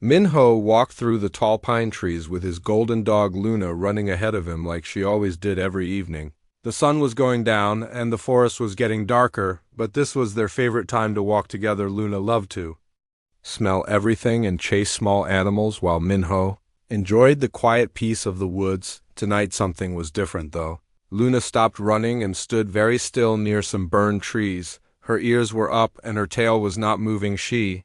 Minho walked through the tall pine trees with his golden dog Luna running ahead of him like she always did every evening. The sun was going down, and the forest was getting darker, but this was their favorite time to walk together. Luna loved to smell everything and chase small animals, while Minho enjoyed the quiet peace of the woods. Tonight something was different, though. Luna stopped running and stood very still near some burned trees. Her ears were up and her tail was not moving. She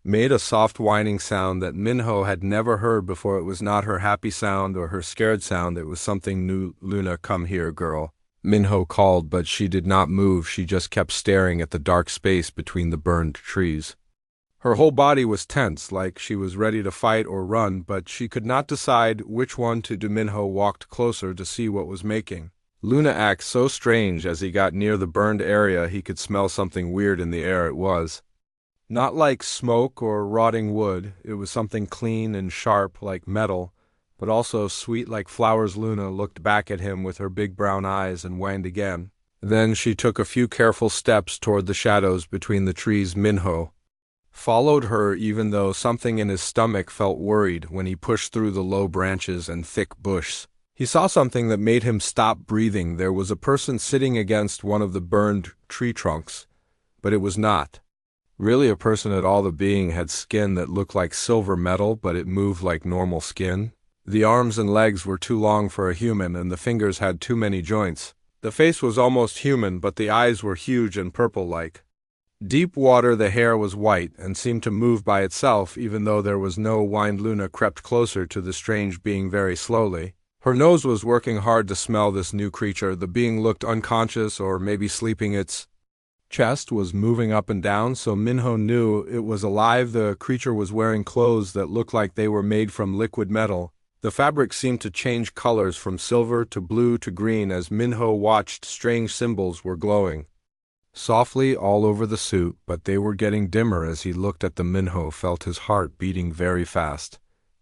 made a soft whining sound that Minho had never heard before. It was not her happy sound or her scared sound. It was something new. Luna, come here, girl, Minho called, but she did not move. She just kept staring at the dark space between the burned trees. Her whole body was tense, like she was ready to fight or run, but she could not decide which one to do. Minho walked closer to see what was making Luna act so strange. As he got near the burned area, he could smell something weird in the air. It was not like smoke or rotting wood. It was something clean and sharp like metal, but also sweet like flowers. Luna looked back at him with her big brown eyes and whined again. Then she took a few careful steps toward the shadows between the trees. Minho followed her, even though something in his stomach felt worried. When he pushed through the low branches and thick bush, he saw something that made him stop breathing. There was a person sitting against one of the burned tree trunks, but it was not really a person at all. The being had skin that looked like silver metal, but it moved like normal skin. The arms and legs were too long for a human, and the fingers had too many joints. The face was almost human, but the eyes were huge and purple like deep water. The hair was white and seemed to move by itself, even though there was no wind. Luna crept closer to the strange being very slowly. Her nose was working hard to smell this new creature. The being looked unconscious, or maybe sleeping. Its chest was moving up and down, so Minho knew it was alive. The creature was wearing clothes that looked like they were made from liquid metal. The fabric seemed to change colors from silver to blue to green. As Minho watched, strange symbols were glowing softly all over the suit, but they were getting dimmer. As he looked at them, Minho felt his heart beating very fast.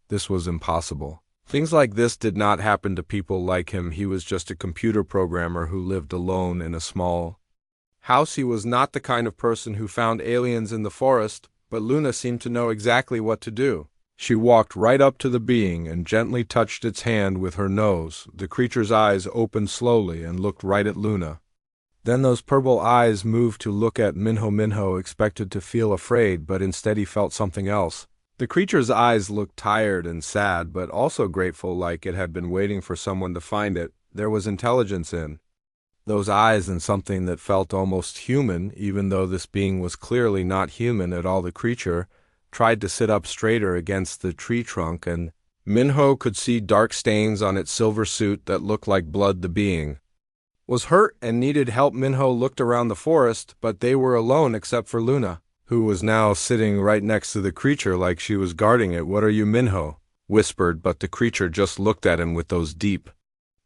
This was impossible. Things like this did not happen to people like him. He was just a computer programmer who lived alone in a small house. He was not the kind of person who found aliens in the forest, but Luna seemed to know exactly what to do. She walked right up to the being and gently touched its hand with her nose. The creature's eyes opened slowly and looked right at Luna. Then those purple eyes moved to look at Minho. Minho expected to feel afraid, but instead he felt something else. The creature's eyes looked tired and sad, but also grateful, like it had been waiting for someone to find it. There was intelligence in those eyes and something that felt almost human, even though this being was clearly not human at all. The creature tried to sit up straighter against the tree trunk, and Minho could see dark stains on its silver suit that looked like blood. The being was hurt and needed help. Minho looked around the forest, but they were alone except for Luna, who was now sitting right next to the creature like she was guarding it. "What are you?" Minho whispered, but the creature just looked at him with those deep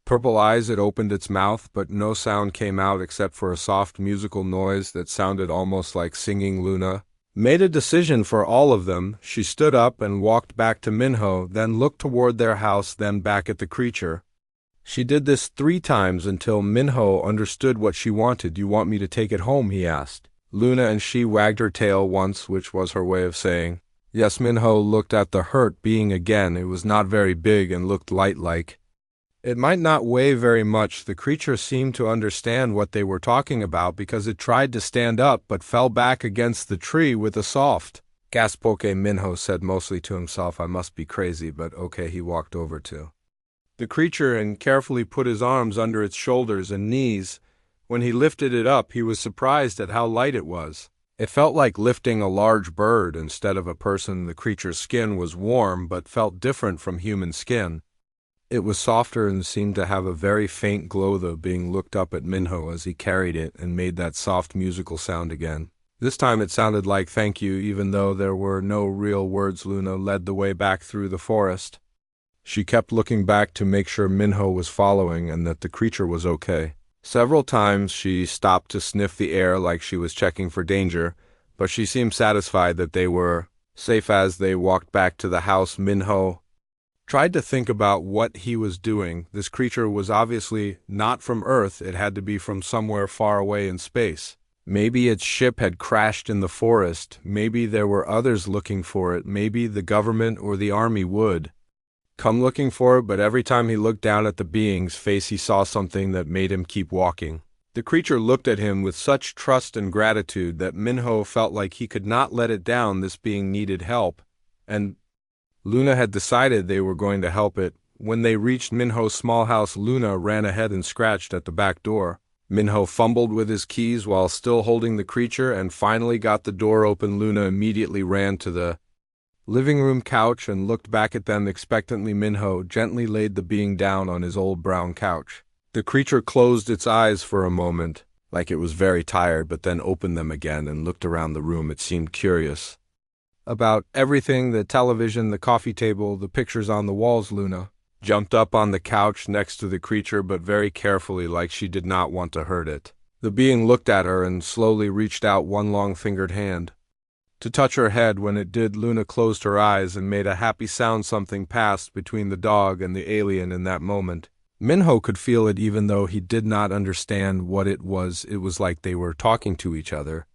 purple eyes. It opened its mouth, but no sound came out except for a soft musical noise that sounded almost like singing. Luna made a decision for all of them. She stood up and walked back to Minho, then looked toward their house, then back at the creature. She did this 3 times until Minho understood what she wanted. "You want me to take it home?" he asked. Luna and she wagged her tail once, which was her way of saying yes. Minho looked at the hurt being again. It was not very big and looked light, like it might not weigh very much. The creature seemed to understand what they were talking about because it tried to stand up but fell back against the tree with a soft gasp. "Okay," Minho said, mostly to himself. "I must be crazy, but okay." He walked over to the creature and carefully put his arms under its shoulders and knees. When he lifted it up, he was surprised at how light it was. It felt like lifting a large bird instead of a person. The creature's skin was warm but felt different from human skin. It was softer and seemed to have a very faint glow. The being looked up at Minho as he carried it and made that soft musical sound again. This time it sounded like "thank you," even though there were no real words. Luna led the way back through the forest. She kept looking back to make sure Minho was following and that the creature was okay. Several times she stopped to sniff the air like she was checking for danger, but she seemed satisfied that they were safe. As they walked back to the house, Minho tried to think about what he was doing. This creature was obviously not from Earth. It had to be from somewhere far away in space. Maybe its ship had crashed in the forest, maybe there were others looking for it, maybe the government or the army would come looking for it, but every time he looked down at the being's face he saw something that made him keep walking. The creature looked at him with such trust and gratitude that Minho felt like he could not let it down. This being needed help, and Luna had decided they were going to help it. When they reached Minho's small house, Luna ran ahead and scratched at the back door. Minho fumbled with his keys while still holding the creature and finally got the door open. Luna immediately ran to the living room couch and looked back at them expectantly. Minho gently laid the being down on his old brown couch. The creature closed its eyes for a moment, like it was very tired, but then opened them again and looked around the room. It seemed curious about everything: the television, the coffee table, the pictures on the walls. Luna jumped up on the couch next to the creature, but very carefully, like she did not want to hurt it. The being looked at her and slowly reached out one long-fingered hand to touch her head. When it did, Luna closed her eyes and made a happy sound. Something passed between the dog and the alien in that moment. Minho could feel it even though he did not understand what it was. It was like they were talking to each other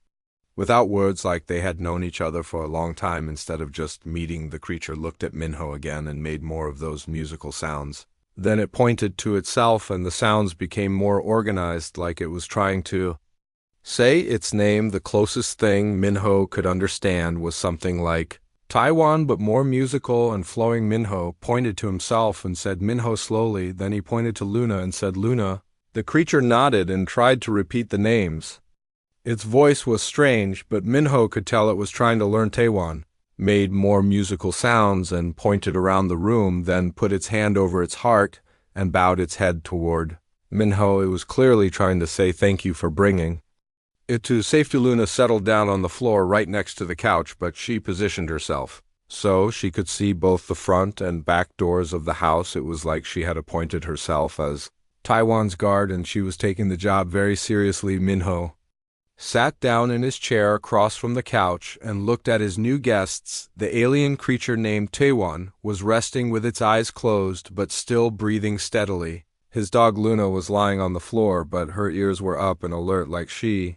without words, like they had known each other for a long time. Instead of just meeting, the creature looked at Minho again and made more of those musical sounds. Then it pointed to itself and the sounds became more organized, like it was trying to say its name. The closest thing Minho could understand was something like Taiwan, but more musical and flowing. Minho pointed to himself and said Minho slowly. Then he pointed to Luna and said Luna. The creature nodded and tried to repeat the names. Its voice was strange, but Minho could tell it was trying to learn Taiwan. Made more musical sounds and pointed around the room, then put its hand over its heart and bowed its head toward Minho. It was clearly trying to say thank you for bringing it to safety. Luna settled down on the floor right next to the couch, but she positioned herself so she could see both the front and back doors of the house. It was like she had appointed herself as Taiwan's guard, and she was taking the job very seriously. Minho sat down in his chair across from the couch and looked at his new guests. The alien creature named Taiwan was resting with its eyes closed but still breathing steadily. His dog Luna was lying on the floor, but her ears were up and alert, like she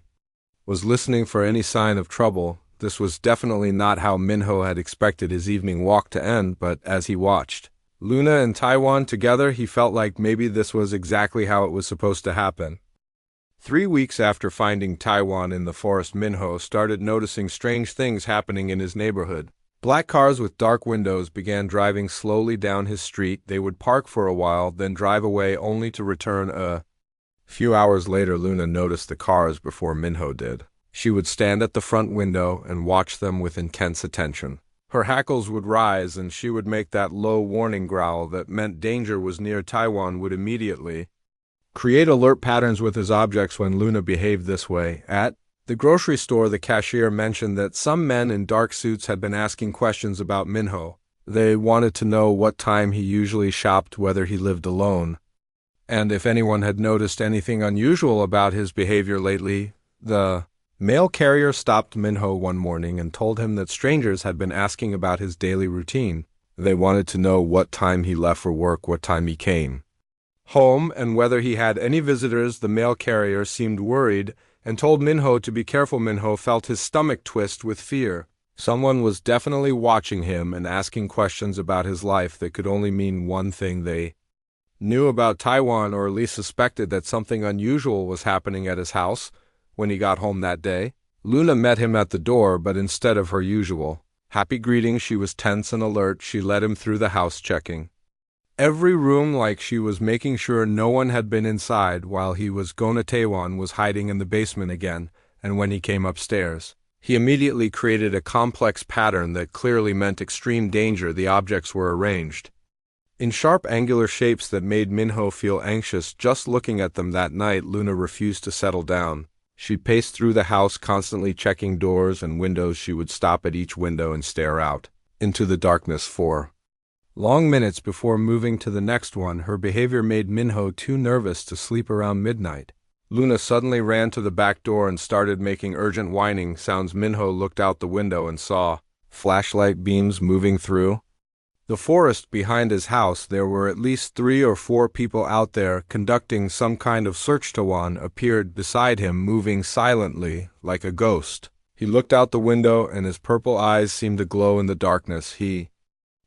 was listening for any sign of trouble. This was definitely not how Minho had expected his evening walk to end, but as he watched Luna and Taiwan together, he felt like maybe this was exactly how it was supposed to happen. 3 weeks after finding Taiwan in the forest, Minho started noticing strange things happening in his neighborhood. Black cars with dark windows began driving slowly down his street. They would park for a while, then drive away, only to return a few hours later. Luna noticed the cars before Minho did. She would stand at the front window and watch them with intense attention. Her hackles would rise and she would make that low warning growl that meant danger was near. Taiwan would immediately create alert patterns with his objects when Luna behaved this way. At the grocery store, the cashier mentioned that some men in dark suits had been asking questions about Minho. They wanted to know what time he usually shopped, whether he lived alone, and if anyone had noticed anything unusual about his behavior lately. The mail carrier stopped Minho one morning and told him that strangers had been asking about his daily routine. They wanted to know what time he left for work, what time he came home, and whether he had any visitors. The mail carrier seemed worried and told Minho to be careful. Minho felt his stomach twist with fear. Someone was definitely watching him and asking questions about his life that could only mean one thing: they knew about Taiwan, or at least suspected that something unusual was happening at his house. When he got home that day, Luna met him at the door, but instead of her usual happy greeting, she was tense and alert. She led him through the house, checking every room like she was making sure no one had been inside while he was gone. Taiwan was hiding in the basement again, and when he came upstairs, he immediately created a complex pattern that clearly meant extreme danger. The objects were arranged in sharp angular shapes that made Minho feel anxious just looking at them. That night, Luna refused to settle down. She paced through the house, constantly checking doors and windows. She would stop at each window and stare out into the darkness for long minutes before moving to the next one. Her behavior made Minho too nervous to sleep. Around midnight, Luna suddenly ran to the back door and started making urgent whining sounds. Minho looked out the window and saw flashlight beams moving through The forest behind his house, there were at least 3 or 4 people out there conducting some kind of search. Taiwan appeared beside him, moving silently, like a ghost. He looked out the window, and his purple eyes seemed to glow in the darkness. He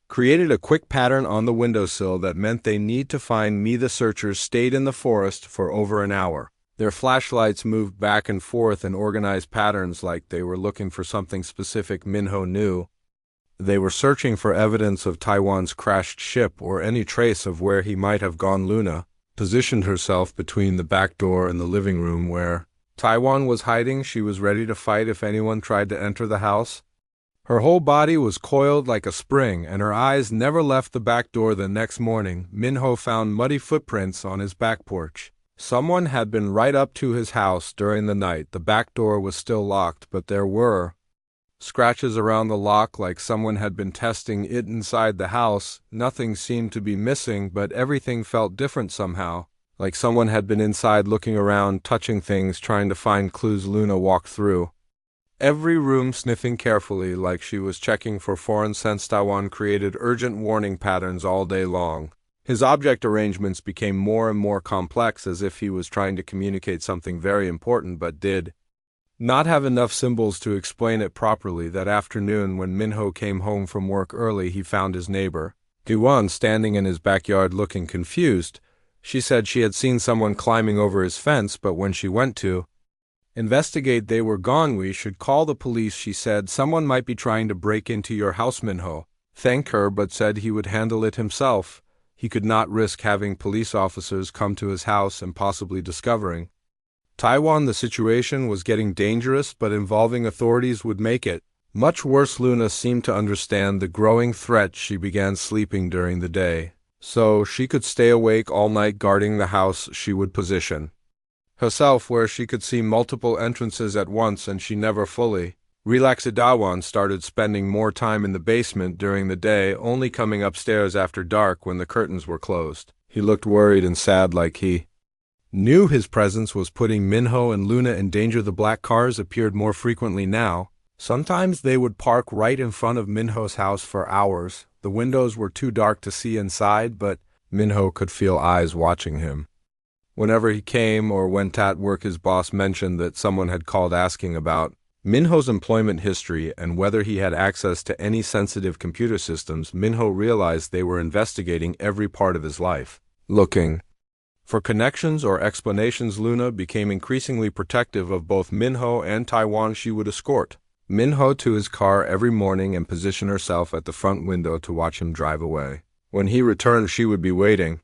created a quick pattern on the windowsill that meant they need to find me. The searchers stayed in the forest for over an hour. Their flashlights moved back and forth in organized patterns like they were looking for something specific. Minho knew they were searching for evidence of Taiwan's crashed ship or any trace of where he might have gone. Luna positioned herself between the back door and the living room where Taiwan was hiding. She was ready to fight if anyone tried to enter the house. Her whole body was coiled like a spring, and her eyes never left the back door. The next morning, Minho found muddy footprints on his back porch. Someone had been right up to his house during the night. The back door was still locked, but there were scratches around the lock like someone had been testing it inside the house. Nothing seemed to be missing, but everything felt different somehow, like someone had been inside looking around, touching things, trying to find clues. Luna walked through every room, sniffing carefully like she was checking for foreign scents. Taiwan created urgent warning patterns all day long. His object arrangements became more and more complex, as if he was trying to communicate something very important but did not have enough symbols to explain it properly. That afternoon, when Minho came home from work early, he found his neighbor, Duan, standing in his backyard looking confused. She said she had seen someone climbing over his fence, but when she went to investigate, they were gone. "We should call the police," she said. "Someone might be trying to break into your house." Minho thanked her, but said he would handle it himself. He could not risk having police officers come to his house and possibly discovering Taiwan. The situation was getting dangerous, but involving authorities would make it much worse. Luna seemed to understand the growing threat. She began sleeping during the day, so she could stay awake all night guarding the house. She would position herself where she could see multiple entrances at once, and she never fully relaxed. Dawan started spending more time in the basement during the day, only coming upstairs after dark when the curtains were closed. He looked worried and sad, like he knew his presence was putting Minho and Luna in danger. The black cars appeared more frequently now. Sometimes they would park right in front of Minho's house for hours. The windows were too dark to see inside, but Minho could feel eyes watching him. Whenever he came or went at work, his boss mentioned that someone had called asking about Minho's employment history and whether he had access to any sensitive computer systems. Minho realized they were investigating every part of his life, looking for connections or explanations. Luna became increasingly protective of both Minho and Taiwan. She would escort Minho to his car every morning and position herself at the front window to watch him drive away. When he returned, she would be waiting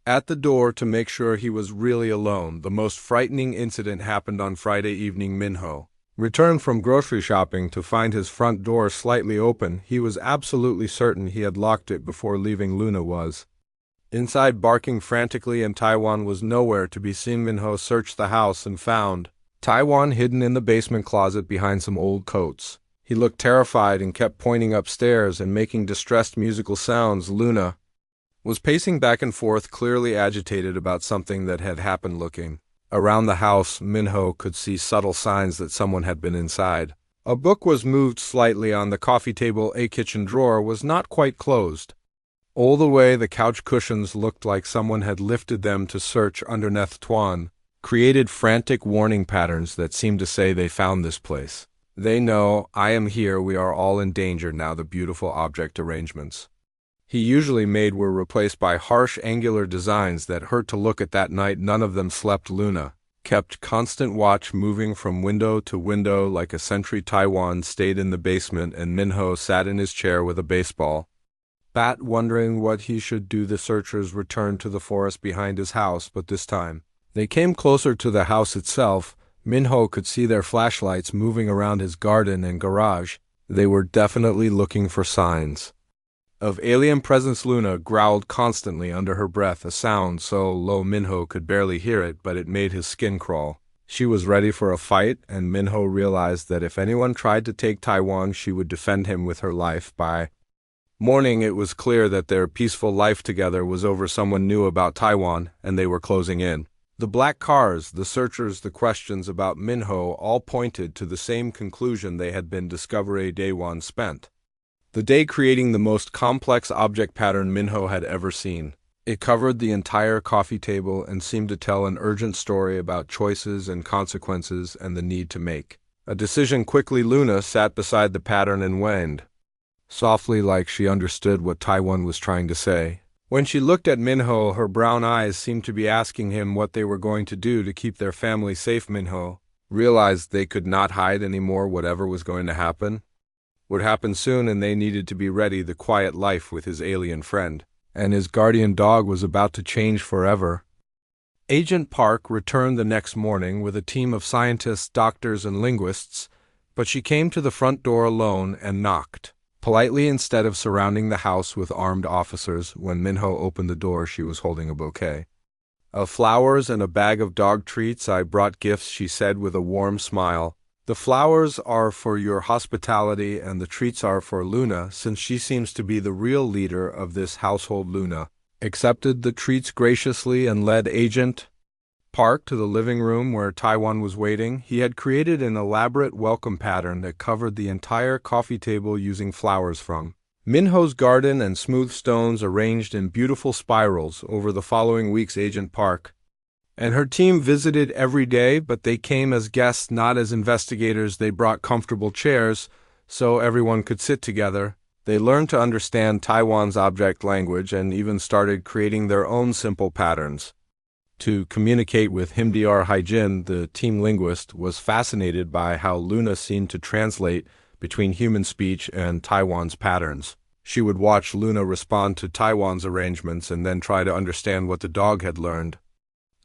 at the door to make sure he was really alone. The most frightening incident happened on Friday evening. Minho returned from grocery shopping to find his front door slightly open. He was absolutely certain he had locked it before leaving. Luna was inside, barking frantically, and Taiwan was nowhere to be seen. Minho searched the house and found Taiwan hidden in the basement closet behind some old coats. He looked terrified and kept pointing upstairs and making distressed musical sounds. Luna was pacing back and forth, clearly agitated about something that had happened. Looking around the house, Minho could see subtle signs that someone had been inside. A book was moved slightly on the coffee table. A kitchen drawer was not quite closed. All the way, the couch cushions looked like someone had lifted them to search underneath. Tuan created frantic warning patterns that seemed to say, "They found this place. They know I am here. We are all in danger now." The beautiful object arrangements he usually made were replaced by harsh angular designs that hurt to look at. That night, none of them slept. Luna kept constant watch, moving from window to window like a sentry. Taiwan stayed in the basement, and Minho sat in his chair with a baseball bat, wondering what he should do. The searchers returned to the forest behind his house, but this time they came closer to the house itself. Minho could see their flashlights moving around his garden and garage. They were definitely looking for signs of alien presence. Luna growled constantly under her breath, a sound so low Minho could barely hear it, but it made his skin crawl. She was ready for a fight, and Minho realized that if anyone tried to take Taiwan, she would defend him with her life. By morning, it was clear that their peaceful life together was over. Someone knew about Taiwan, and they were closing in. The black cars, the searchers, the questions about Minho all pointed to the same conclusion. They had been discovered. Daewon spent the day creating the most complex object pattern Minho had ever seen. It covered the entire coffee table and seemed to tell an urgent story about choices and consequences and the need to make a decision quickly. Luna sat beside the pattern and whined softly, like she understood what Taiwan was trying to say. When she looked at Minho, her brown eyes seemed to be asking him what they were going to do to keep their family safe. Minho realized they could not hide anymore. Whatever was going to happen would happen soon, and they needed to be ready. The quiet life with his alien friend and his guardian dog was about to change forever. Agent Park returned the next morning with a team of scientists, doctors, and linguists, but she came to the front door alone and knocked politely instead of surrounding the house with armed officers. When Minho opened the door, she was holding a bouquet of flowers and a bag of dog treats. "I brought gifts," she said with a warm smile. "The flowers are for your hospitality and the treats are for Luna, since she seems to be the real leader of this household." Luna accepted the treats graciously and led Agent Park to the living room where Taiwan was waiting. He had created an elaborate welcome pattern that covered the entire coffee table using flowers from Minho's garden and smooth stones arranged in beautiful spirals. Over the following weeks, Agent Park and her team visited every day, but they came as guests, not as investigators. They brought comfortable chairs so everyone could sit together. They learned to understand Taiwan's object language and even started creating their own simple patterns to communicate with him. Dr. Haijin, the team linguist, was fascinated by how Luna seemed to translate between human speech and Taiwan's patterns. She would watch Luna respond to Taiwan's arrangements and then try to understand what the dog had learned.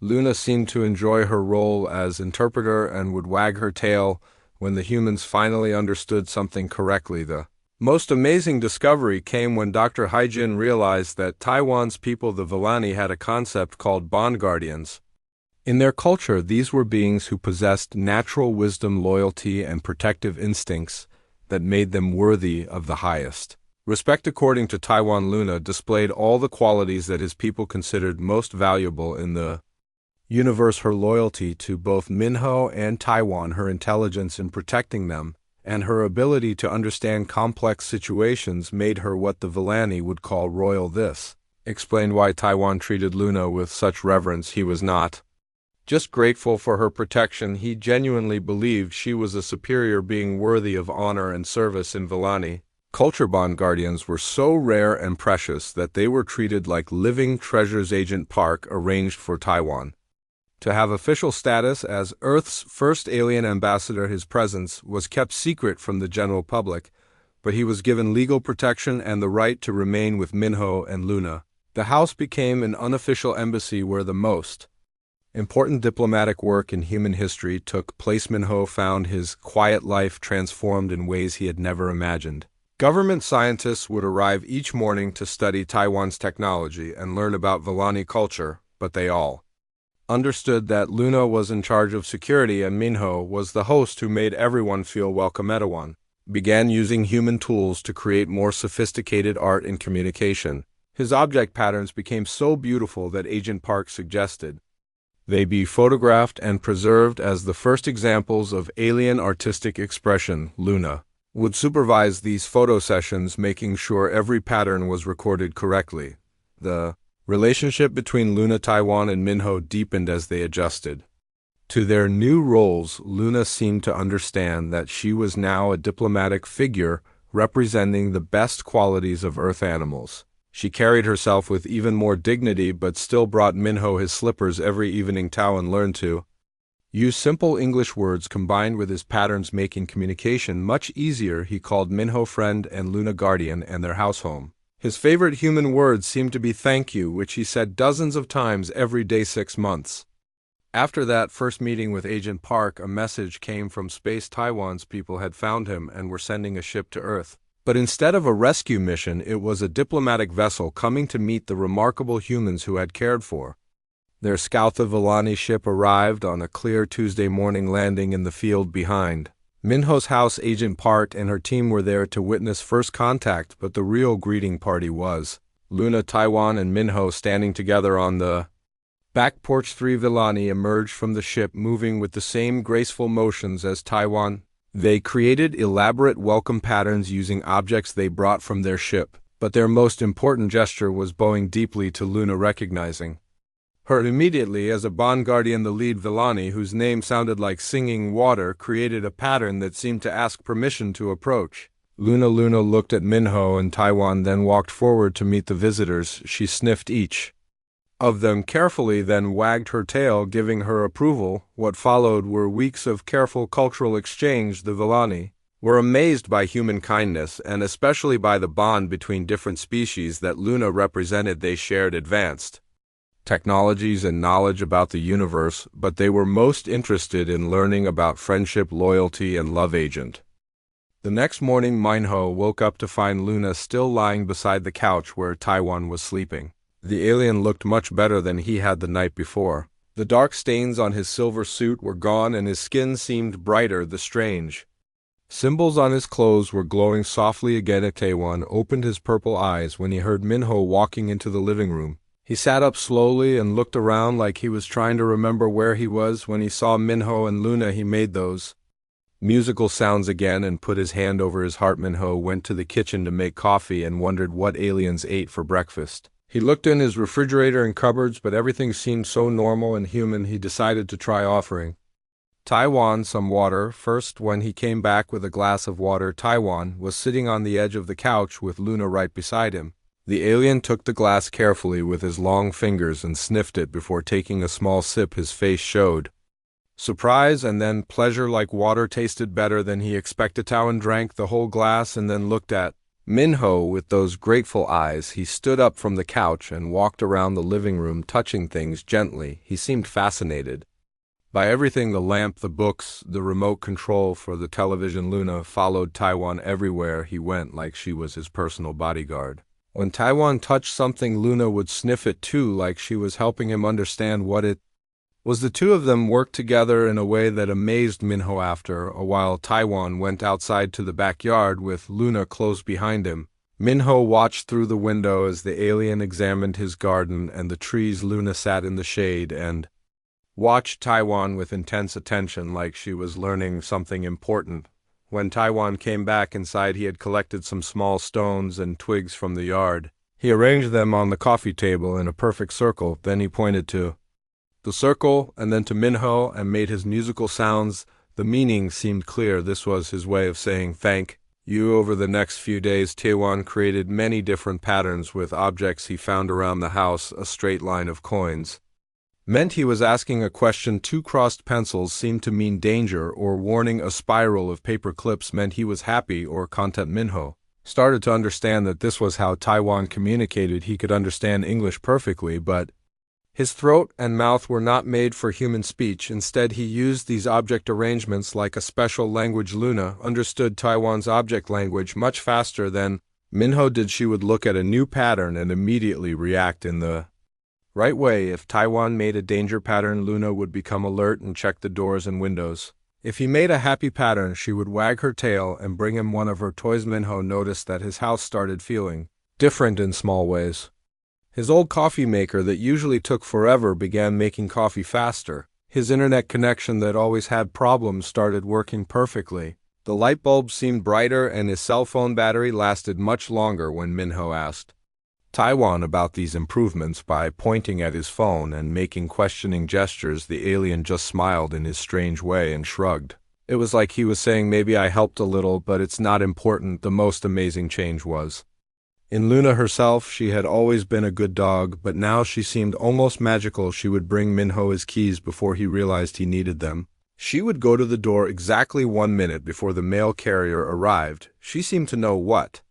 Luna seemed to enjoy her role as interpreter and would wag her tail when the humans finally understood something correctly. The most amazing discovery came when Dr. Haijin realized that Taiwan's people, the Villani, had a concept called bond guardians. In their culture, these were beings who possessed natural wisdom, loyalty, and protective instincts that made them worthy of the highest respect. According to Taiwan, Luna displayed all the qualities that his people considered most valuable in the universe: her loyalty to both Minho and Taiwan, her intelligence in protecting them, and her ability to understand complex situations made her what the Villani would call royal. This explained why Taiwan treated Luna with such reverence. He was not just grateful for her protection, he genuinely believed she was a superior being worthy of honor and service. In Villani culture, bond guardians were so rare and precious that they were treated like living treasures. Agent Park arranged for Taiwan to have official status as Earth's first alien ambassador. His presence was kept secret from the general public, but he was given legal protection and the right to remain with Minho and Luna. The house became an unofficial embassy where the most important diplomatic work in human history took place. Minho found his quiet life transformed in ways he had never imagined. Government scientists would arrive each morning to study Taiwan's technology and learn about Villani culture, but they all understood that Luna was in charge of security and Minho was the host who made everyone feel welcome. Taiwan began using human tools to create more sophisticated art and communication. His object patterns became so beautiful that Agent Park suggested they be photographed and preserved as the first examples of alien artistic expression. Luna would supervise these photo sessions, making sure every pattern was recorded correctly. The relationship between Luna, Taiwan, and Minho deepened as they adjusted to their new roles. Luna seemed to understand that she was now a diplomatic figure representing the best qualities of Earth animals. She carried herself with even more dignity but still brought Minho his slippers every evening. Taiwan learned to use simple English words combined with his patterns, making communication much easier. He called Minho friend and Luna guardian and their house home. His favorite human words seemed to be thank you, which he said dozens of times every day. 6 months after that first meeting with Agent Park, a message came from space. Taiwan's people had found him and were sending a ship to Earth. But instead of a rescue mission, it was a diplomatic vessel coming to meet the remarkable humans who had cared for their scout. The Villani ship arrived on a clear Tuesday morning, landing in the field behind Minho's house. Agent Park and her team were there to witness first contact, but the real greeting party was Luna, Taiwan, and Minho standing together on the back porch. 3 Villani emerged from the ship, moving with the same graceful motions as Taiwan. They created elaborate welcome patterns using objects they brought from their ship, but their most important gesture was bowing deeply to Luna, recognizing her immediately as a bond guardian. The lead Villani, whose name sounded like singing water, created a pattern that seemed to ask permission to approach. Luna looked at Minho and Taiwan, then walked forward to meet the visitors. She sniffed each of them carefully, then wagged her tail, giving her approval. What followed were weeks of careful cultural exchange. The Villani were amazed by human kindness, and especially by the bond between different species that Luna represented. They shared advanced technologies and knowledge about the universe, but they were most interested in learning about friendship, loyalty, and love. Agent. The next morning, Minho woke up to find Luna still lying beside the couch where Taiwan was sleeping. The alien looked much better than he had the night before. The dark stains on his silver suit were gone and his skin seemed brighter. The strange symbols on his clothes were glowing softly again. Taiwan opened his purple eyes when he heard Minho walking into the living room. He sat up slowly and looked around like he was trying to remember where he was. When he saw Minho and Luna, he made those musical sounds again and put his hand over his heart. Minho went to the kitchen to make coffee and wondered what aliens ate for breakfast. He looked in his refrigerator and cupboards, but everything seemed so normal and human. He decided to try offering Taiwan some water first. When he came back with a glass of water, Taiwan was sitting on the edge of the couch with Luna right beside him. The alien took the glass carefully with his long fingers and sniffed it before taking a small sip. His face showed surprise and then pleasure. Like water tasted better than he expected. Taiwan drank the whole glass and then looked at Minho with those grateful eyes. He stood up from the couch and walked around the living room, touching things gently. He seemed fascinated by everything: the lamp, the books, the remote control for the television. Luna followed Taiwan everywhere he went like she was his personal bodyguard. When Taiwan touched something, Luna would sniff it too, like she was helping him understand what it was. The two of them worked together in a way that amazed Minho. After a while, Taiwan went outside to the backyard with Luna close behind him. Minho watched through the window as the alien examined his garden and the trees. Luna sat in the shade and watched Taiwan with intense attention, like she was learning something important. When Taiwan came back inside, he had collected some small stones and twigs from the yard. He arranged them on the coffee table in a perfect circle. Then he pointed to the circle and then to Minho and made his musical sounds. The meaning seemed clear. This was his way of saying thank you. Over the next few days, Taiwan created many different patterns with objects he found around the house. A straight line of coins meant he was asking a question. Two crossed pencils seemed to mean danger or warning. A spiral of paper clips meant he was happy or content. Minho started to understand that this was how Taiwan communicated. He could understand English perfectly, but his throat and mouth were not made for human speech. Instead, he used these object arrangements like a special language. Luna understood Taiwan's object language much faster than Minho did. She would look at a new pattern and immediately react in the right way. If Taiwan made a danger pattern, Luna would become alert and check the doors and windows. If he made a happy pattern, she would wag her tail and bring him one of her toys. Minho noticed that his house started feeling different in small ways. His old coffee maker that usually took forever began making coffee faster. His internet connection that always had problems started working perfectly. The light bulb seemed brighter and his cell phone battery lasted much longer. When Minho asked Taiwan about these improvements by pointing at his phone and making questioning gestures, the alien just smiled in his strange way and shrugged. It was like he was saying, maybe I helped a little, but it's not important. The most amazing change was in Luna herself. She had always been a good dog, but now she seemed almost magical. She would bring Minho his keys before he realized he needed them. She would go to the door exactly 1 minute before the mail carrier arrived. She seemed to know what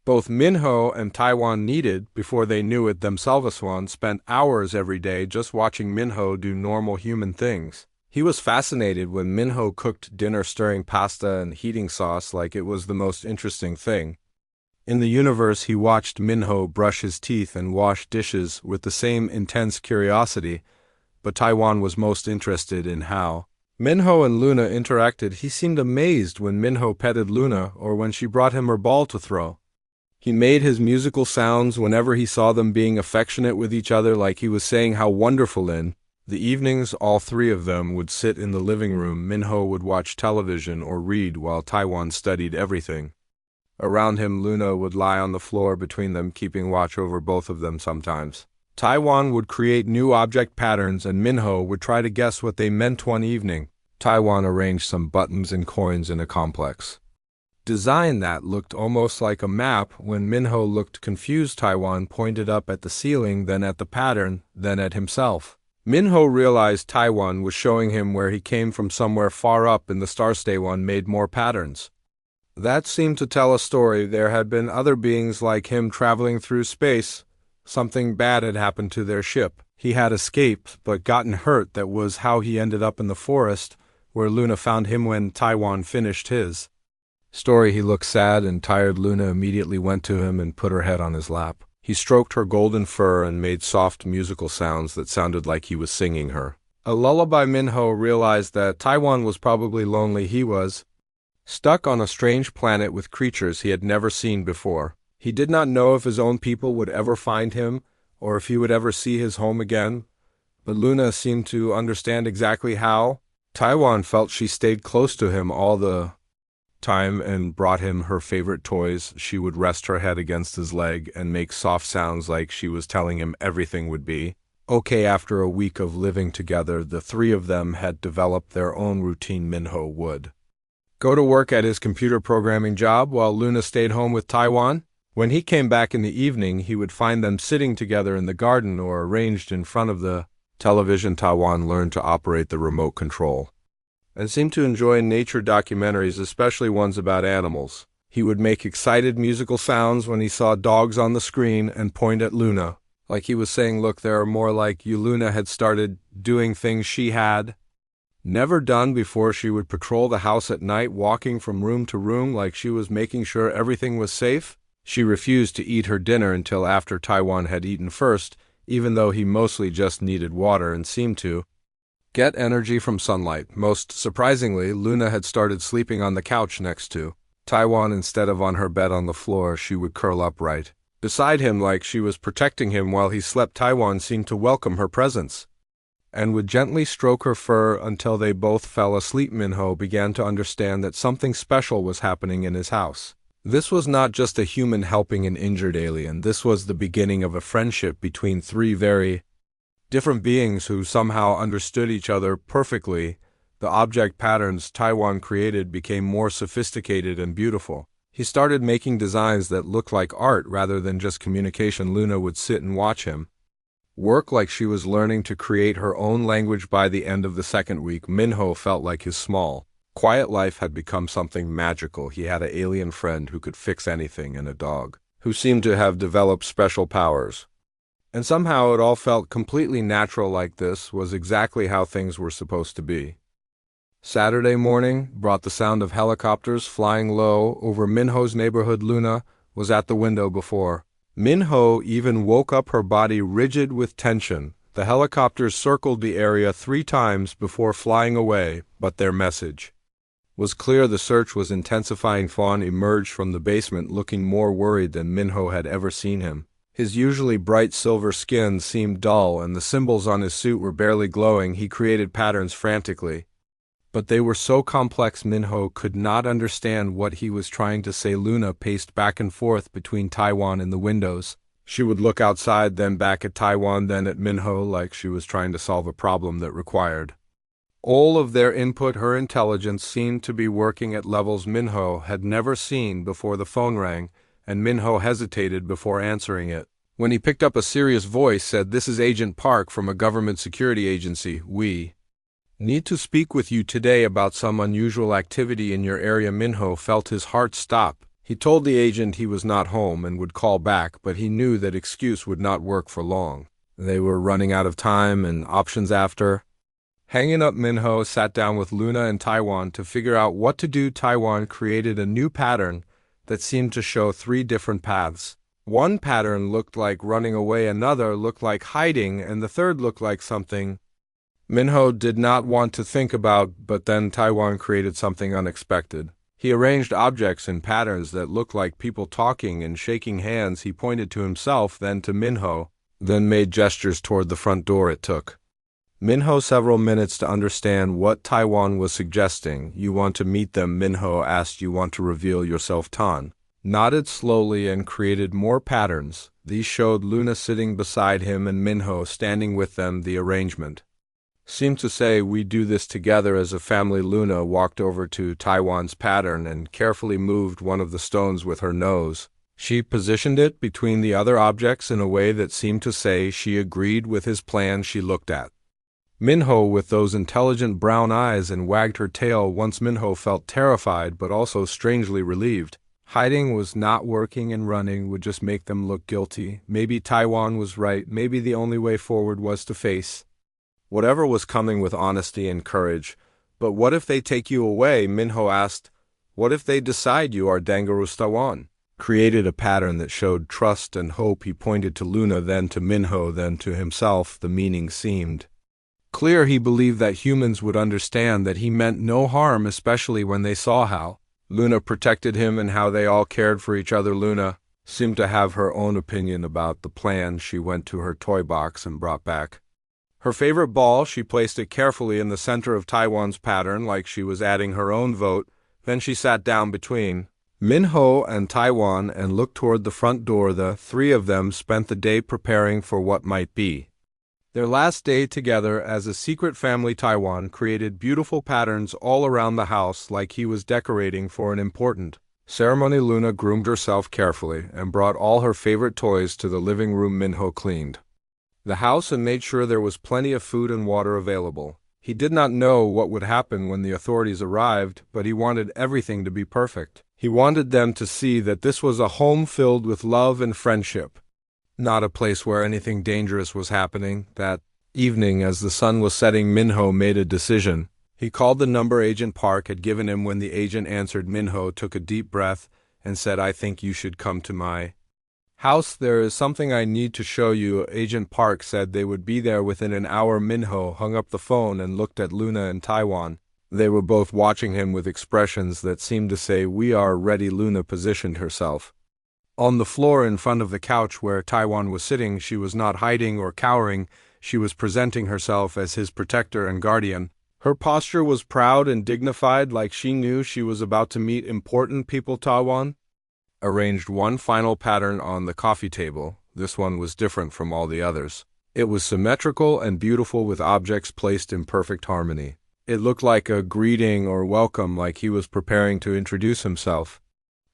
both Minho and Taiwan needed before they knew it themselves. Swan spent hours every day just watching Minho do normal human things. He was fascinated when Minho cooked dinner, stirring pasta and heating sauce like it was the most interesting thing in the universe. He watched Minho brush his teeth and wash dishes with the same intense curiosity, but Taiwan was most interested in how Minho and Luna interacted. He seemed amazed when Minho petted Luna or when she brought him her ball to throw. He made his musical sounds whenever he saw them being affectionate with each other, like he was saying how wonderful in The evenings, all three of them would sit in the living room. Minho would watch television or read while Taiwan studied everything. Around him, Luna would lie on the floor between them, keeping watch over both of them sometimes. Taiwan would create new object patterns, and Minho would try to guess what they meant. One evening, Taiwan arranged some buttons and coins in a complex design that looked almost like a map. When Minho looked confused, Taiwan pointed up at the ceiling, then at the pattern, then at himself. Minho realized Taiwan was showing him where he came from. Somewhere far up in the star, Taiwan made more patterns. That seemed to tell a story. There had been other beings like him traveling through space. Something bad had happened to their ship. He had escaped, but gotten hurt. That was how he ended up in the forest, where Luna found him when Taiwan finished his story. He looked sad and tired. Luna immediately went to him and put her head on his lap. He stroked her golden fur and made soft musical sounds that sounded like he was singing her a lullaby. Minho realized that Taiwan was probably lonely. He was stuck on a strange planet with creatures he had never seen before. He did not know if his own people would ever find him or if he would ever see his home again, but Luna seemed to understand exactly how. Taiwan felt she stayed close to him all the time and brought him her favorite toys. She would rest her head against his leg and make soft sounds like she was telling him everything would be okay. After a week of living together, the three of them had developed their own routine. Minho would go to work at his computer programming job while Luna stayed home with Taiwan. When he came back in the evening, he would find them sitting together in the garden or arranged in front of the television. Taiwan learned to operate the remote control and seemed to enjoy nature documentaries, especially ones about animals. He would make excited musical sounds when he saw dogs on the screen and point at Luna, like he was saying, "Look, there are more like you." Luna had started doing things she had never done before. She would patrol the house at night, walking from room to room like she was making sure everything was safe. She refused to eat her dinner until after Taiwan had eaten first, even though he mostly just needed water and seemed to get energy from sunlight. Most surprisingly, Luna had started sleeping on the couch next to Taiwan instead of on her bed on the floor. She would curl up right beside him like she was protecting him while he slept. Taiwan seemed to welcome her presence and would gently stroke her fur until they both fell asleep. Minho began to understand that something special was happening in his house. This was not just a human helping an injured alien. This was the beginning of a friendship between three very different beings who somehow understood each other perfectly. The object patterns Taiwan created became more sophisticated and beautiful. He started making designs that looked like art rather than just communication. Luna would sit and watch him work like she was learning to create her own language. By the end of the second week, Minho felt like his small, quiet life had become something magical. He had an alien friend who could fix anything and a dog who seemed to have developed special powers. And somehow it all felt completely natural, like this was exactly how things were supposed to be. Saturday morning brought the sound of helicopters flying low over Minho's neighborhood. Luna was at the window before Minho even woke up, her body rigid with tension. The helicopters circled the area 3 times before flying away, but their message was clear. The search was intensifying. Fawn emerged from the basement looking more worried than Minho had ever seen him. His usually bright silver skin seemed dull, and the symbols on his suit were barely glowing. He created patterns frantically, but they were so complex Minho could not understand what he was trying to say. Luna paced back and forth between Taiwan and the windows. She would look outside, then back at Taiwan, then at Minho, like she was trying to solve a problem that required all of their input. Her intelligence seemed to be working at levels Minho had never seen before. The phone rang, and Minho hesitated before answering it. When he picked up, a serious voice said, "This is Agent Park from a government security agency. We need to speak with you today about some unusual activity in your area." Minho felt his heart stop. He told the agent he was not home and would call back, but he knew that excuse would not work for long. They were running out of time and options. After hanging up, Minho sat down with Luna and Taiwan to figure out what to do. Taiwan created a new pattern that seemed to show 3 different paths. One pattern looked like running away, another looked like hiding, and the third looked like something Minho did not want to think about. But then Taiwan created something unexpected. He arranged objects in patterns that looked like people talking and shaking hands. He pointed to himself, then to Minho, then made gestures toward the front door. It took Minho several minutes to understand what Taiwan was suggesting. You want to meet them, Minho asked. You want to reveal yourself, Tan. Nodded slowly and created more patterns. These showed Luna sitting beside him and Minho standing with them. The arrangement seemed to say, we do this together as a family. Luna walked over to Taiwan's pattern and carefully moved one of the stones with her nose. She positioned it between the other objects in a way that seemed to say she agreed with his plan. She looked at Minho with those intelligent brown eyes and wagged her tail. Once Minho felt terrified but also strangely relieved. Hiding was not working and running would just make them look guilty. Maybe Taiwan was right. Maybe the only way forward was to face whatever was coming with honesty and courage. But what if they take you away? Minho asked. What if they decide you are Dangarustawan? Created a pattern that showed trust and hope. He pointed to Luna, then to Minho, then to himself. The meaning seemed clear. He believed that humans would understand that he meant no harm, especially when they saw how Luna protected him and how they all cared for each other. Luna seemed to have her own opinion about the plan. She went to her toy box and brought back her favorite ball. She placed it carefully in the center of Taiwan's pattern like she was adding her own vote. Then she sat down between Minho and Taiwan and looked toward the front door. The three of them spent the day preparing for what might be their last day together as a secret family. Taiwan created beautiful patterns all around the house like he was decorating for an important ceremony. Luna groomed herself carefully and brought all her favorite toys to the living room. Minho cleaned the house and made sure there was plenty of food and water available. He did not know what would happen when the authorities arrived, but he wanted everything to be perfect. He wanted them to see that this was a home filled with love and friendship, not a place where anything dangerous was happening. That evening, as the sun was setting, Minho made a decision. He called the number Agent Park had given him. When the agent answered, Minho took a deep breath and said, I think you should come to my house. There is something I need to show you. Agent Park said they would be there within an hour. Minho hung up the phone and looked at Luna and Taiwan. They were both watching him with expressions that seemed to say, we are ready. Luna positioned herself on the floor in front of the couch where Taiwan was sitting. She was not hiding or cowering. She was presenting herself as his protector and guardian. Her posture was proud and dignified, like she knew she was about to meet important people. Taiwan arranged one final pattern on the coffee table. This one was different from all the others. It was symmetrical and beautiful, with objects placed in perfect harmony. It looked like a greeting or welcome, like he was preparing to introduce himself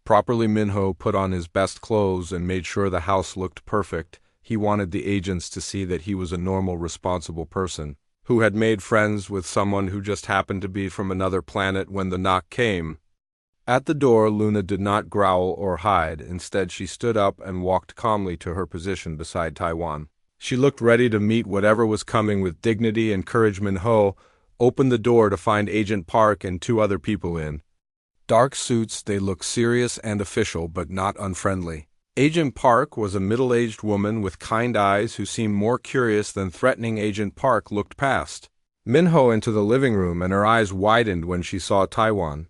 properly. Minho put on his best clothes and made sure the house looked perfect. He wanted the agents to see that he was a normal, responsible person who had made friends with someone who just happened to be from another planet. When the knock came at the door, Luna did not growl or hide. Instead, she stood up and walked calmly to her position beside Taiwan. She looked ready to meet whatever was coming with dignity and courage. Minho opened the door to find Agent Park and two other people in dark suits. They looked serious and official, but not unfriendly. Agent Park was a middle-aged woman with kind eyes who seemed more curious than threatening. Agent Park looked past Minho into the living room, and her eyes widened when she saw Taiwan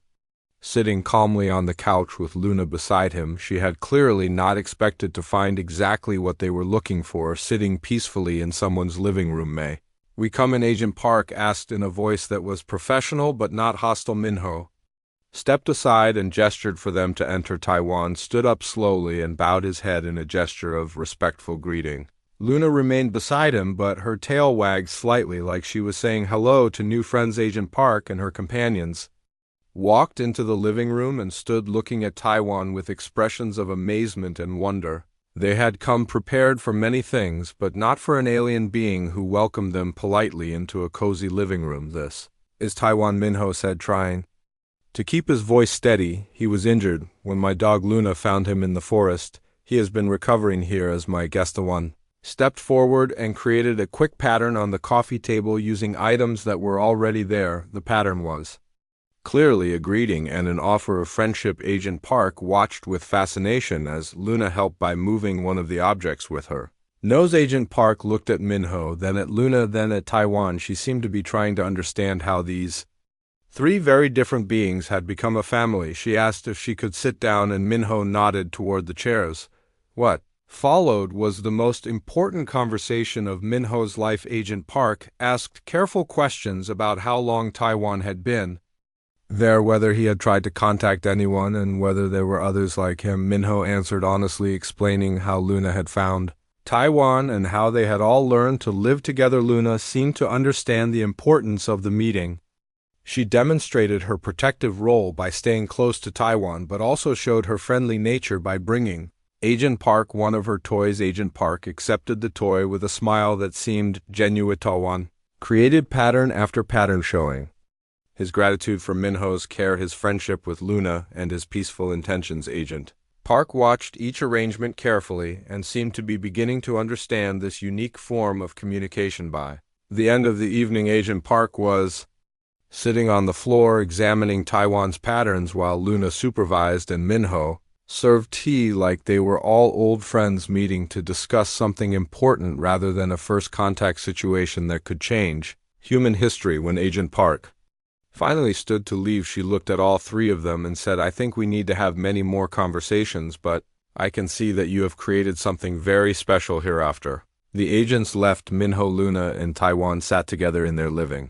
sitting calmly on the couch with Luna beside him. She had clearly not expected to find exactly what they were looking for, sitting peacefully in someone's living room. May we come in? Agent Park asked in a voice that was professional but not hostile. Minho stepped aside and gestured for them to enter. Taiwan stood up slowly and bowed his head in a gesture of respectful greeting. Luna remained beside him, but her tail wagged slightly like she was saying hello to new friends. Agent Park and her companions walked into the living room and stood looking at Taiwan with expressions of amazement and wonder. They had come prepared for many things, but not for an alien being who welcomed them politely into a cozy living room. This is Taiwan, Minho said, trying to keep his voice steady. He was injured when my dog Luna found him in the forest. He has been recovering here as my guest. The one stepped forward and created a quick pattern on the coffee table using items that were already there. The pattern was clearly a greeting and an offer of friendship. Agent Park watched with fascination as Luna helped by moving one of the objects with her nose. Agent Park looked at Minho, then at Luna, then at Taiwan. She seemed to be trying to understand how these three very different beings had become a family. She asked if she could sit down, and Minho nodded toward the chairs. What Followed was the most important conversation of Minho's life. Agent Park asked careful questions about how long Taiwan had been there, whether he had tried to contact anyone, and whether there were others like him. Minho answered honestly, explaining how Luna had found Taiwan and how they had all learned to live together. Luna seemed to understand the importance of the meeting. She demonstrated her protective role by staying close to Taiwan, but also showed her friendly nature by bringing Agent Park one of her toys. Agent Park accepted the toy with a smile that seemed genuine. Taiwan created pattern after pattern, showing his gratitude for Minho's care, his friendship with Luna, and his peaceful intentions. Agent Park watched each arrangement carefully and seemed to be beginning to understand this unique form of communication. By the end of the evening, Agent Park was sitting on the floor examining Taiwan's patterns while Luna supervised and Minho served tea, like they were all old friends meeting to discuss something important rather than a first contact situation that could change human history. When Agent Park finally stood to leave, she looked at all three of them and said, "I think we need to have many more conversations, but I can see that you have created something very special hereafter." The agents left. Minho, Luna, and Taiwan sat together in their living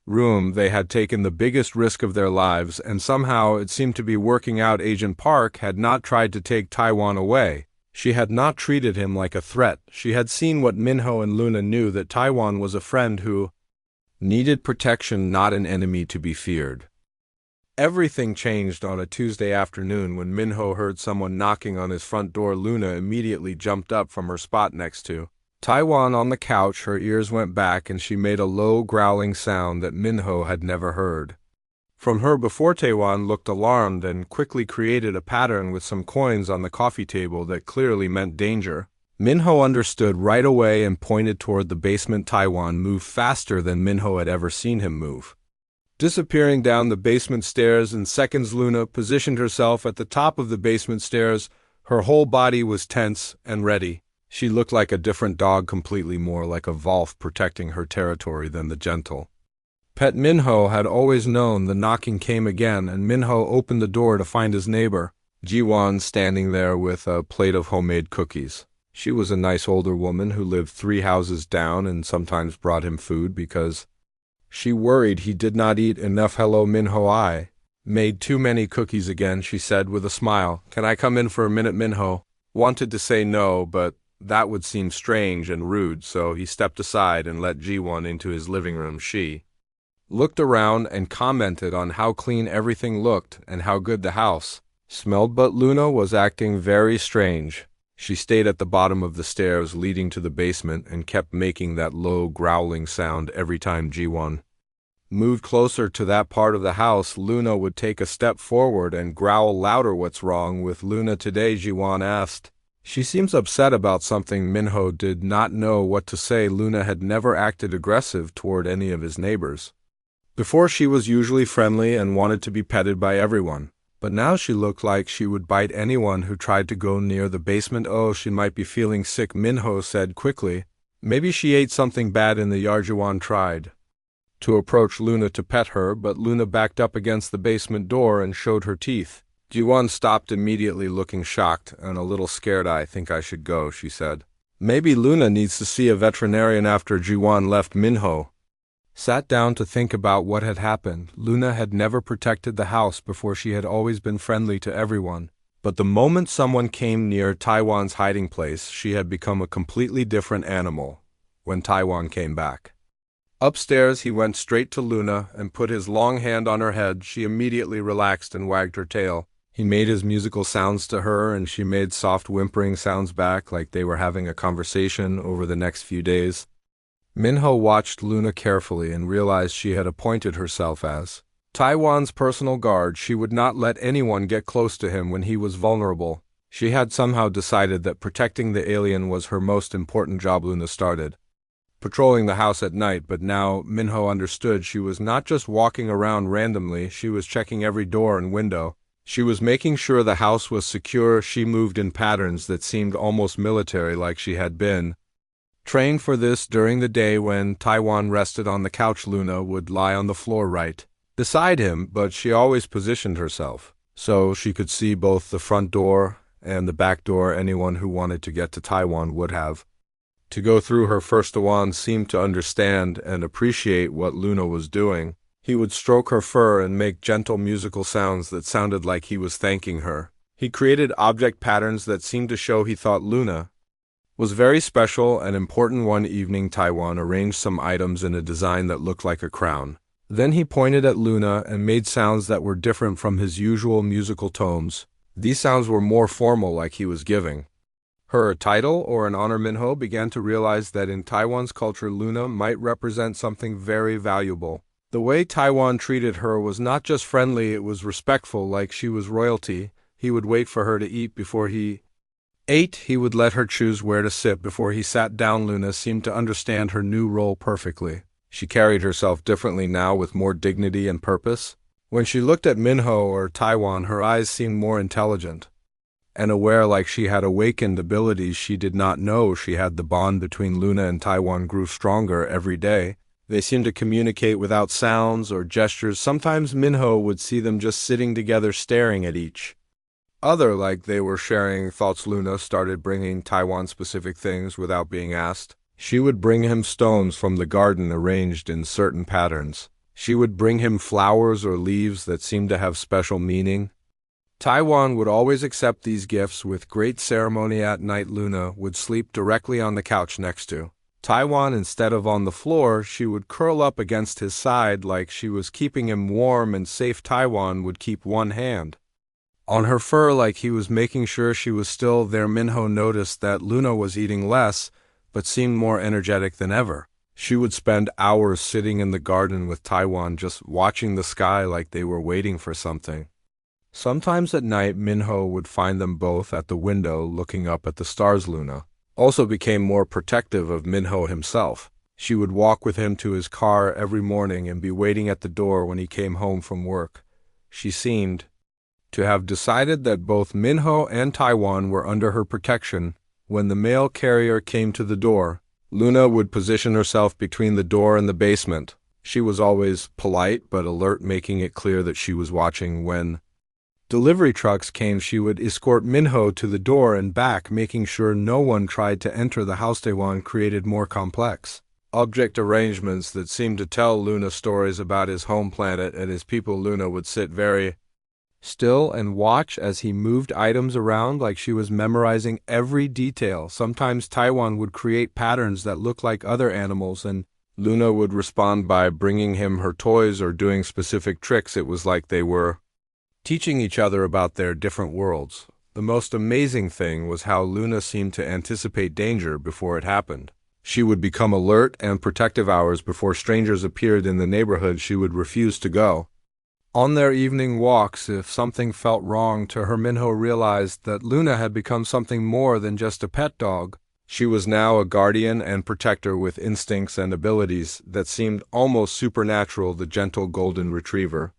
room. They had taken the biggest risk of their lives, and somehow it seemed to be working out. Agent Park had not tried to take Taiwan away. She had not treated him like a threat. She had seen what Minho and Luna knew, that Taiwan was a friend who needed protection, not an enemy to be feared. Everything changed on a Tuesday afternoon when Minho heard someone knocking on his front door. Luna immediately jumped up from her spot next to Taiwan on the couch. Her ears went back and she made a low growling sound that Minho had never heard from her before. Taiwan looked alarmed and quickly created a pattern with some coins on the coffee table that clearly meant danger. Minho understood right away and pointed toward the basement. Taiwan moved faster than Minho had ever seen him move, disappearing down the basement stairs in seconds. Luna positioned herself at the top of the basement stairs. Her whole body was tense and ready. She looked like a different dog, completely more like a wolf protecting her territory than the gentle pet. Minho had always known. The knocking came again, and Minho opened the door to find his neighbor, Jiwon, standing there with a plate of homemade cookies. She was a nice older woman who lived 3 houses down and sometimes brought him food because she worried he did not eat enough. "Hello, Minho, I made too many cookies again," she said with a smile. "Can I come in for a minute?" Minho wanted to say no, but that would seem strange and rude, so he stepped aside and let Jiwon into his living room. She looked around and commented on how clean everything looked and how good the house smelled, but Luna was acting very strange. She stayed at the bottom of the stairs leading to the basement and kept making that low growling sound every time Jiwon moved closer to that part of the house. Luna would take a step forward and growl louder. "What's wrong with Luna today?" Jiwon asked. "She seems upset about something." Minho did not know what to say. Luna had never acted aggressive toward any of his neighbors. Before, she was usually friendly and wanted to be petted by everyone. But now she looked like she would bite anyone who tried to go near the basement. "Oh, she might be feeling sick," Minho said quickly. "Maybe she ate something bad in the yard." Jiwon tried to approach Luna to pet her, but Luna backed up against the basement door and showed her teeth. Jiwon stopped immediately, looking shocked and a little scared. "I think I should go," she said. "Maybe Luna needs to see a veterinarian." After Jiwon left, Minho sat down to think about what had happened. Luna had never protected the house before. She had always been friendly to everyone. But the moment someone came near Taiwan's hiding place, she had become a completely different animal. When Taiwan came back upstairs, he went straight to Luna and put his long hand on her head. She immediately relaxed and wagged her tail. He made his musical sounds to her, and she made soft whimpering sounds back, like they were having a conversation. Over the next few days, Minho watched Luna carefully and realized she had appointed herself as Taiwan's personal guard. She would not let anyone get close to him when he was vulnerable. She had somehow decided that protecting the alien was her most important job. Luna started patrolling the house at night, but now Minho understood she was not just walking around randomly. She was checking every door and window. She was making sure the house was secure. She moved in patterns that seemed almost military, like she had been trained for this. During the day, when Taiwan rested on the couch, Luna would lie on the floor right beside him, but she always positioned herself so she could see both the front door and the back door anyone who wanted to get to Taiwan would have. To go through her first Tawan seemed to understand and appreciate what Luna was doing. He would stroke her fur and make gentle musical sounds that sounded like he was thanking her. He created object patterns that seemed to show he thought Luna was very special and important. One evening, Taiwan arranged some items in a design that looked like a crown. Then he pointed at Luna and made sounds that were different from his usual musical tones. These sounds were more formal, like he was giving her a title or an honor. Minho began to realize that in Taiwan's culture, Luna might represent something very valuable. The way Taiwan treated her was not just friendly, it was respectful, like she was royalty. He would wait for her to eat before he ate. He would let her choose where to sit before he sat down. Luna seemed to understand her new role perfectly. She carried herself differently now, with more dignity and purpose. When she looked at Minho or Taiwan, her eyes seemed more intelligent and aware, like she had awakened abilities she did not know she had. The bond between Luna and Taiwan grew stronger every day. They seemed to communicate without sounds or gestures. Sometimes Minho would see them just sitting together staring at each other like they were sharing thoughts. Luna started bringing Taiwan-specific things without being asked. She would bring him stones from the garden arranged in certain patterns. She would bring him flowers or leaves that seemed to have special meaning. Taiwan would always accept these gifts with great ceremony. At night, Luna would sleep directly on the couch next to Taiwan instead of on the floor. She would curl up against his side like she was keeping him warm and safe. Taiwan would keep one hand on her fur like he was making sure she was still there. Minho noticed that Luna was eating less, but seemed more energetic than ever. She would spend hours sitting in the garden with Taiwan, just watching the sky like they were waiting for something. Sometimes at night, Minho would find them both at the window looking up at the stars. Luna also became more protective of Minho himself. She would walk with him to his car every morning and be waiting at the door when he came home from work. She seemed to have decided that both Minho and Taiwan were under her protection. When the mail carrier came to the door, Luna would position herself between the door and the basement. She was always polite but alert, making it clear that she was watching. When delivery trucks came, she would escort Minho to the door and back, making sure no one tried to enter the house. Taiwan created more complex object arrangements that seemed to tell Luna stories about his home planet and his people. Luna would sit very still and watch as he moved items around like she was memorizing every detail. Sometimes Taiwan would create patterns that looked like other animals, and Luna would respond by bringing him her toys or doing specific tricks. It was like they were teaching each other about their different worlds. The most amazing thing was how Luna seemed to anticipate danger before it happened. She would become alert and protective hours before strangers appeared in the neighborhood. She would refuse to go on their evening walks if something felt wrong to her. Minho realized that Luna had become something more than just a pet dog. She was now a guardian and protector with instincts and abilities that seemed almost supernatural. The gentle golden retriever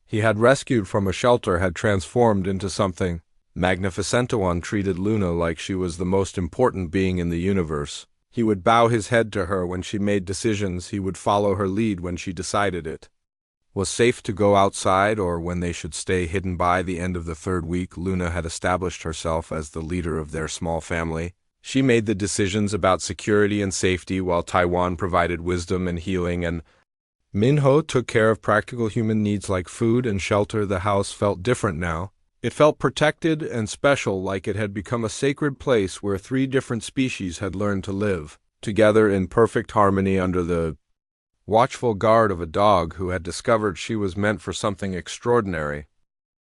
he had rescued from a shelter had transformed into something magnificent. One treated Luna like she was the most important being in the universe. He would bow his head to her when she made decisions. He would follow her lead when she decided it was safe to go outside or when they should stay hidden. By the end of the third week, Luna had established herself as the leader of their small family. She made the decisions about security and safety, while Taiwan provided wisdom and healing, and Minho took care of practical human needs like food and shelter. The house felt different now. It felt protected and special, like it had become a sacred place where 3 different species had learned to live together in perfect harmony under the watchful guard of a dog who had discovered she was meant for something extraordinary.